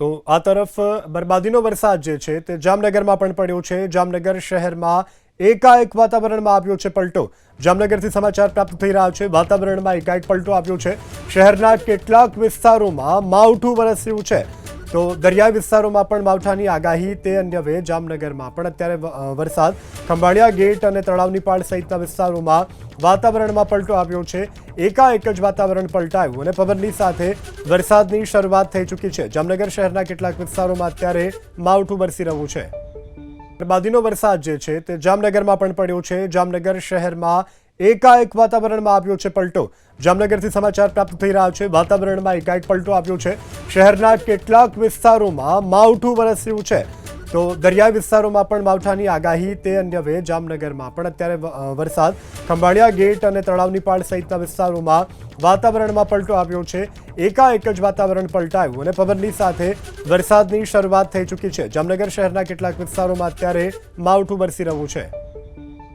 તો આ તરફ બરબાદીનો વરસાદ જે છે તે જામનગરમાં પણ પડ્યો છે। જામનગર શહેરમાં એકાએક વાતાવરણમાં આવ્યો છે પલટો। જામનગરથી સમાચાર પ્રાપ્ત થઈ રહ્યા છે। વાતાવરણમાં એકાએક પલટો આવ્યો છે। શહેરના કેટલાક વિસ્તારોમાં માવઠું વરસ્યું છે। તો દરિયાઈ વિસ્તારોમાં પણ માવઠાની આગાહી। તે અન્યવે જામનગરમાં પણ અત્યારે વરસાદ ખંભાળિયા ગેટ અને તળાવની પાળ સહિતના વિસ્તારોમાં વાતાવરણમાં પલટો આવ્યો છે। એકાએક જ વાતાવરણ પલટાયું અને પવનની સાથે વરસાદની શરૂઆત થઈ ચૂકી છે। જામનગર શહેરના કેટલાક વિસ્તારોમાં અત્યારે માવઠું વરસી રહ્યું છે। બરબાદીનો વરસાદ જે છે તે જામનગરમાં પણ પડ્યો છે। જામનગર શહેરમાં એકાએક વાતાવરણમાં આવ્યો છે પલટો। જામનગરથી સમાચાર પ્રાપ્ત થઈ રહ્યા છે। વાતાવરણમાં એકાએક પલટો આવ્યો છે। શહેરના કેટલાક વિસ્તારોમાં માવઠું વરસ્યું છે। તો દરિયાઈ વિસ્તારોમાં પણ માવઠાની આગાહી। તે અન્યવે જામનગરમાં પણ અત્યારે વરસાદ ખંભાળિયા ગેટ અને તળાવની પાળ સહિતના વિસ્તારોમાં વાતાવરણમાં પલટો આવ્યો છે। એકાએક જ વાતાવરણ પલટાયું અને પવનની સાથે વરસાદની શરૂઆત થઈ ચૂકી છે। જામનગર શહેરના કેટલાક વિસ્તારોમાં અત્યારે માવઠું વરસી રહ્યું છે।